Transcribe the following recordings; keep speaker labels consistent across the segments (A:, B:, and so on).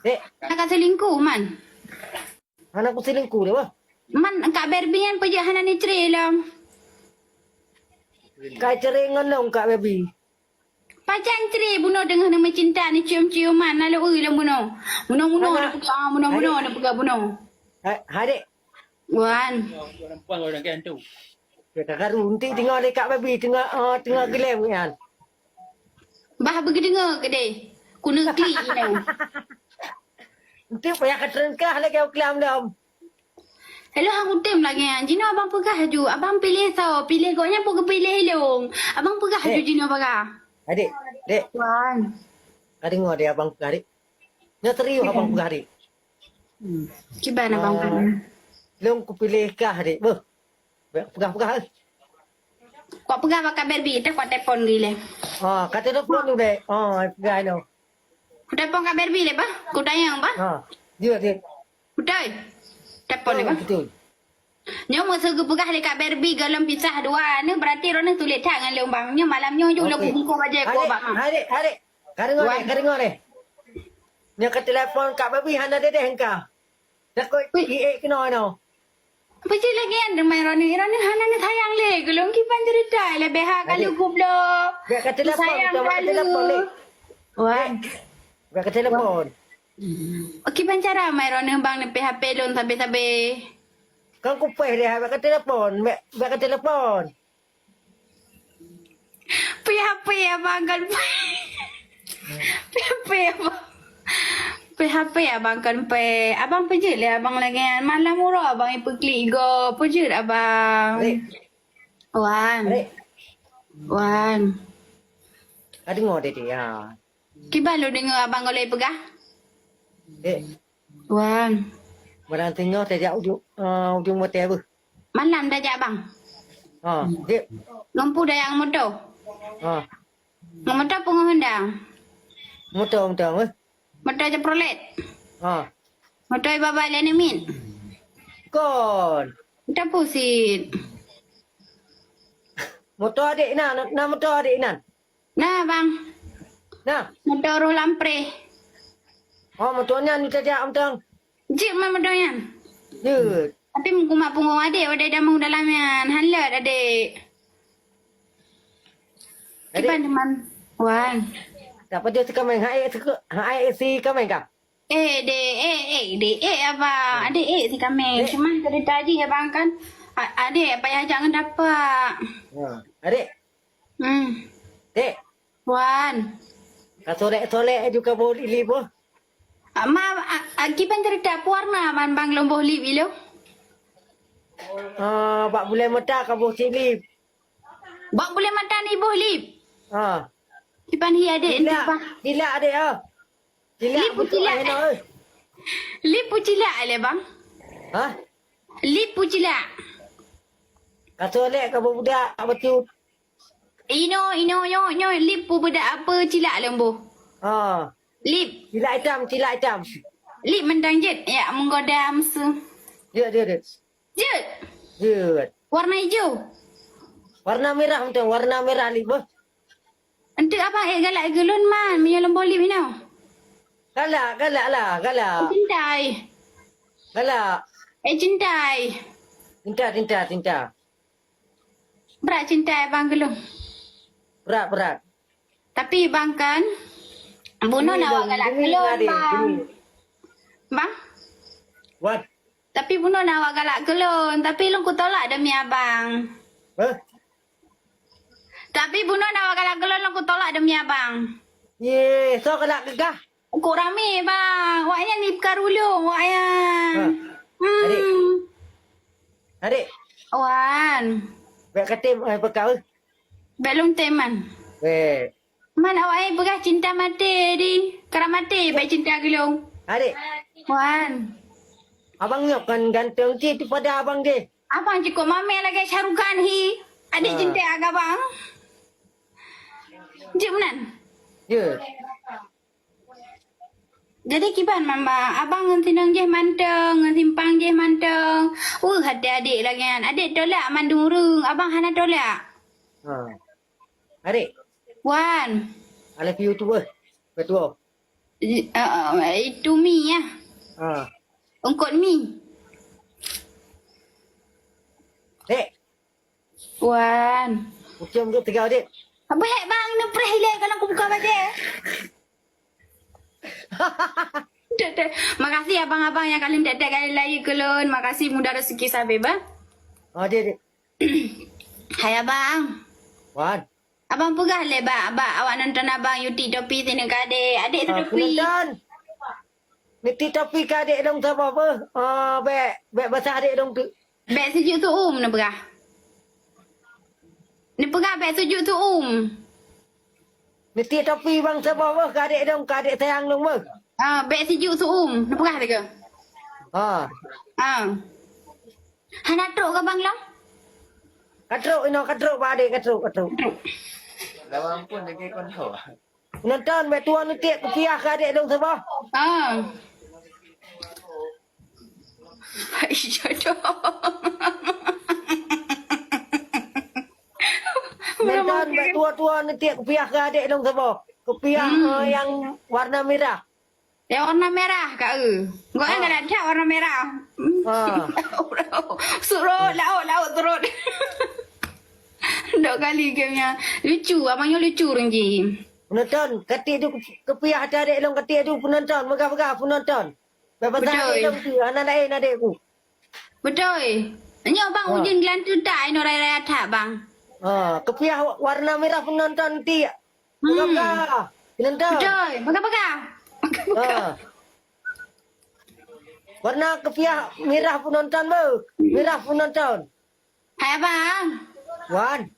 A: Dek,
B: Nak selingkuh man.
A: anak aku selingkuh dia apa?
B: Man Kak Barbie kan perjahanan ni cerai lah.
A: Kau cerai dengan dong Kak Baby.
B: Pacan cerai bunuh dengan nama cinta ni cium-ciuman. Lalu lah bunuh. Bunuh-bunuh
A: Anak-
B: dia pegang. Bunuh-bunuh dia pegang bunuh.
A: Adik,
B: Wan.
C: Orang puan orang kan tu.
A: kakak runti tengok dek Kak Baby tengah gelem kan.
B: Bah pergi dengar ke dia. Kuna klik ni.
A: Nanti payah keterengkah lagi aku kelam dom.
B: Hello aku tem lagi kan. Jino abang pegah haju. Abang pilih tau. Pilih koknya pun kepilih long. Abang pegah haju Jino pegah.
A: Adik, dek,
B: Wan.
A: kau dengar dia abang pegah dek. Dia teriuk abang pegah dek.
B: Kiban abang pegah.
A: Long ku pilih kah dek. Beuh. Pegah-pegah.
B: Kau pegah pakai Barbie. Tak kau telefon gila.
A: Kata telefon tu dek. Pegah no.
B: Kau telefon Kak Barbie le bah. Kau tanya bah.
A: Dia dek.
B: Betul. Telefon le bah.
A: Betul.
B: Nyo masa ke pegah dekat Barbie galam pisah dua ni berarti rona tulis tangan le bang. Nyo malamnya ju lah buku baja ko bang.
A: Adik. Kau dengar dek. Dia kata telefon Kak Baby handa dek engkau. Dah kau kena no.
B: Peci lagi kan demai rona hana ni sayang le. Gelong kipan cerita le beha kalau goblok.
A: Biar kata telefon, dek.
B: Wan.
A: Biar kata telefon.
B: Okey pancara mai rona bang ni PHP lon sampai-sampai.
A: Kau kupeh dia biar kata telefon. Biar kata telefon.
B: PHP abang kan. PHP abang. PHP abang kan pe. Abang pejut le abang lagi kan. Malam murah abang ipu klik go. Pejut abang.
A: Adik.
B: Wan.
A: Adik.
B: Wan.
A: Kau dengar dek. Ya.
B: Kiban lu dengar abang golek pegah?
A: Dek.
B: Wan.
A: Barang tengok tak ujung motor apa.
B: Malam dah jak abang.
A: Dek.
B: Ngompu dah yang motor. Motor pengendang.
A: Motor.
B: Motor Chevrolet. Motor baba le ni min.
A: Kon.
B: Motor pusit.
A: Motor adik nan. Nak motor adik nan.
B: Nah bang.
A: Nah.
B: Motor roh lampre.
A: Motornya ni tak am.
B: Jeep mah motornya.
A: Ya.
B: Tapi kumak punggung adik ada dah mau dalamian. Halat adik. Kiban teman. Wan.
A: Tak apa dia sekarang main. Hai si kau main kah?
B: Abang. Adik si kami. Cuma tadi tadi abang kan. Adik payah jangan dapat.
A: Adik. Dek.
B: Wan.
A: Kau solek juga boleh libu.
B: Kiban cerita warna man bang lomboh lip ilo.
A: Bak bulan mata kau boleh silip.
B: Bak boleh mata ni boh lip. Kiban hi adik
A: Silap adik Silap
B: lip pucilak. Lip pucilak le bang. Lip pucilak.
A: Kau solek kau budak betul.
B: Ino lip pu budak apa cilak lembu. Lip.
A: Silap hitam.
B: Lip mendang jet. Ya menggoda su.
A: Dia.
B: Jet.
A: Dia.
B: Warna hijau.
A: Warna merah betul. Warna merah lip.
B: Untuk apa galak gelun man. Minyak lembu lip ni.
A: Galak lah.
B: Cintai.
A: Galak.
B: Cintai.
A: Cinta.
B: Berat cintai bang gelung.
A: Berat.
B: Tapi bang kan. Bunuh nak awak galak gelun bang. Bang.
A: What?
B: Tapi bunuh nak awak galak gelun. Tapi lu ku tolak demi abang. Tapi bunuh nak awak galak gelun lu ku tolak demi abang.
A: Ye, so galak gegah.
B: Kok rame bang. Waknya ni perkarulung. Waknya.
A: Adik.
B: Wan.
A: Baik katim perkau.
B: Belum teman. Man awak pegah cinta mati di. Kerana mati baik cinta gelung.
A: Adik.
B: Wan.
A: Abang nyok kan ganteng cik pada abang dia.
B: Abang cukup mame lagi Syarukan hi. Adik cinta agak bang. Jom nan.
A: Ya.
B: Jadi kiban mama, abang ngentinang je manteng, ngentimpang je manteng. Hati adik lagi kan. Adik tolak mandung rung, abang hana tolak.
A: Adik.
B: Wan.
A: I love you tu. Betul.
B: Itu mi ya. Ungkot mi.
A: Dek,
B: Wan.
A: macam tu tiga dek.
B: Apa hek bang? Ni preh hilang kalau aku buka balik. Dek. Makasih abang-abang yang kalian tak kali lagi kelon. Makasih mudah rezeki sahabat bang.
A: Dek.
B: Hai abang.
A: Wan.
B: Abang pegah le bang. Abang awak nonton abang YouTube topi sini ke adik. Adik tu topi.
A: Penonton. Niti topi ka adik dong sama apa? Bek basah adik dong tu.
B: Beg sejuk tu ni pegah. Ni pegah beg sejuk tu
A: Niti topi bang sama apa? Ka adik dong, ka adik sayang dong apa?
B: Beg sejuk tu ni pegah tu ke? Hana truk ke bang long?
A: Katruk ba adik katruk.
C: Lawan pun lagi kontrol.
A: Penonton bek tuan niti kopiah ka adik dong sama.
B: Jodoh.
A: Penonton bek tua-tua niti kopiah ka adik dong sama. Kopiah yang warna merah.
B: Yang warna merah kak Kau kan ada warna merah. Surut laut turut. Dok kali gamenya. Lucu, abangnya lucu Rengji.
A: Penonton, katik tu kopiah ada adik dong katik tu penonton, megah-megah penonton. Bek basah adik dong tu, anak lain adik ku.
B: Betul. Ini abang hujan gelan tu tak ini raya tak bang.
A: Kopiah warna merah penonton nanti. Megah-megah. Penonton.
B: Betul. Baga-baga.
A: Warna kopiah merah penonton bu. Merah penonton.
B: Hai abang.
A: Wan.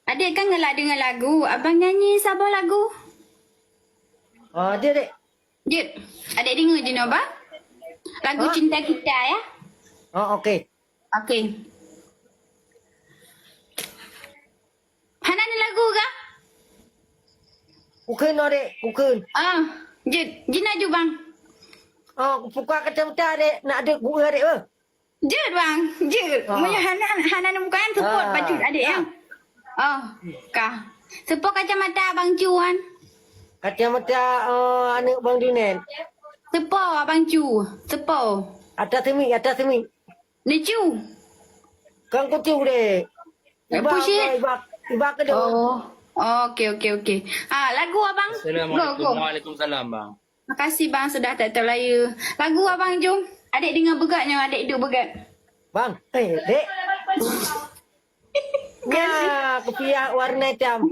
B: Adik kan ngelak dengar lagu. Abang nyanyi sabar lagu.
A: Dia dek.
B: Jut. Adik dengar je no bang. Lagu cinta kita ya.
A: Okey.
B: Okey. Hana ni lagu ke?
A: Ukun dek, ukun.
B: Jut. Jina ju bang.
A: Buka kata-kata dek, nak ada gua dek ke?
B: Jut bang. Jut. Punya Hana ni bukan support baju adik yang. Kah. Support kacamata abang Cuan.
A: Kacamata anak Bang Junen.
B: Support abang Cu. Support.
A: Atas sini.
B: Ni Cu.
A: Kang kucu dek. Ibak ke dek.
B: Okey. Lagu abang.
C: Assalamualaikum. Waalaikumsalam bang.
B: Makasih bang sudah tak terlaya. Lagu abang jom. Adik dengar begatnya, adik duduk begat.
A: Bang, dek. Ya, kopiah warna hitam.